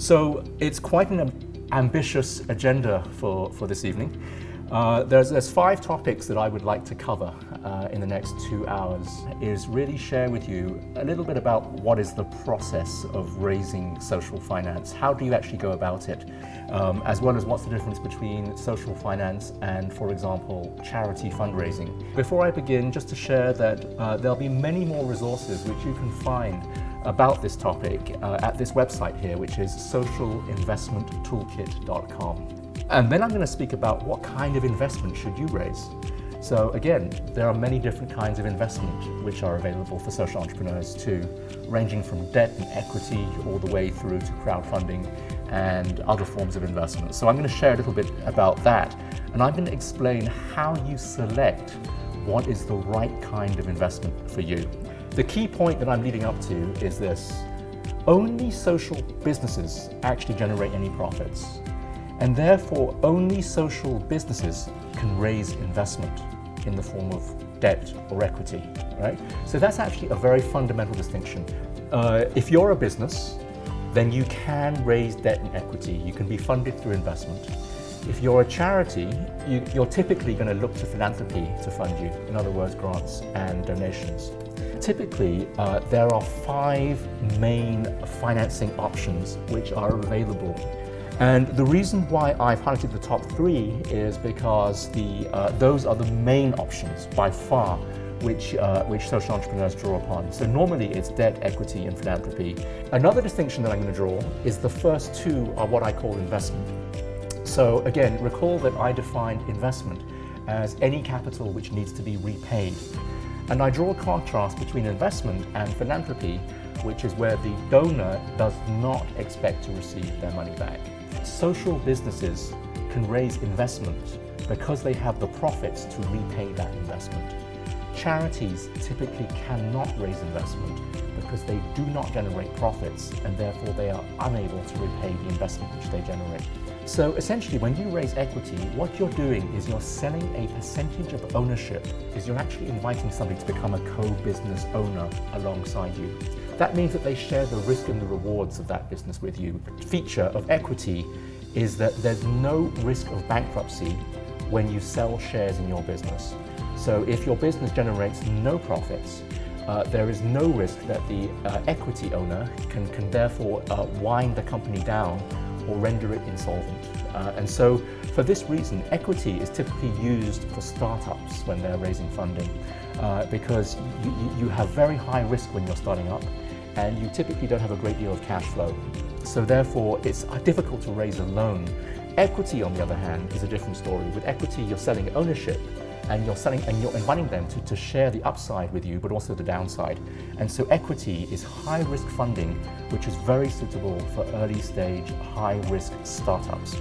So it's quite an ambitious agenda for this evening. There's 5 topics that I would like to cover in the next 2 hours, is really share with you a little bit about what is the process of raising social finance. How do you actually go about it? As well as what's the difference between social finance and, for example, charity fundraising. Before I begin, just to share that there'll be many more resources which you can find about this topic at this website here, which is socialinvestmenttoolkit.com. And then I'm going to speak about what kind of investment should you raise. So again, there are many different kinds of investment which are available for social entrepreneurs too, ranging from debt and equity all the way through to crowdfunding and other forms of investment. So I'm going to share a little bit about that, and I'm going to explain how you select what is the right kind of investment for you. The key point that I'm leading up to is this: only social businesses actually generate any profits. And therefore, only social businesses can raise investment in the form of debt or equity, right? So that's actually a very fundamental distinction. If you're a business, then you can raise debt and equity. You can be funded through investment. If you're a charity, you're typically going to look to philanthropy to fund you. In other words, grants and donations. Typically, there are 5 main financing options which are available. And the reason why I've highlighted the top 3 is because those are the main options by far which social entrepreneurs draw upon. So normally it's debt, equity, and philanthropy. Another distinction that I'm going to draw is the first 2 are what I call investment. So again, recall that I defined investment as any capital which needs to be repaid. And I draw a contrast between investment and philanthropy, which is where the donor does not expect to receive their money back. Social businesses can raise investment because they have the profits to repay that investment. Charities typically cannot raise investment because they do not generate profits, and therefore they are unable to repay the investment which they generate. So essentially, when you raise equity, what you're doing is you're selling a percentage of ownership, is you're actually inviting somebody to become a co-business owner alongside you. That means that they share the risk and the rewards of that business with you. The feature of equity is that there's no risk of bankruptcy when you sell shares in your business. So if your business generates no profits, there is no risk that the equity owner can therefore wind the company down or render it insolvent. And so for this reason, equity is typically used for startups when they're raising funding, because you have very high risk when you're starting up, and you typically don't have a great deal of cash flow. So therefore, it's difficult to raise a loan. Equity, on the other hand, is a different story. With equity, you're selling ownership, and you're inviting them to share the upside with you, but also the downside. And so equity is high-risk funding, which is very suitable for early-stage, high-risk startups.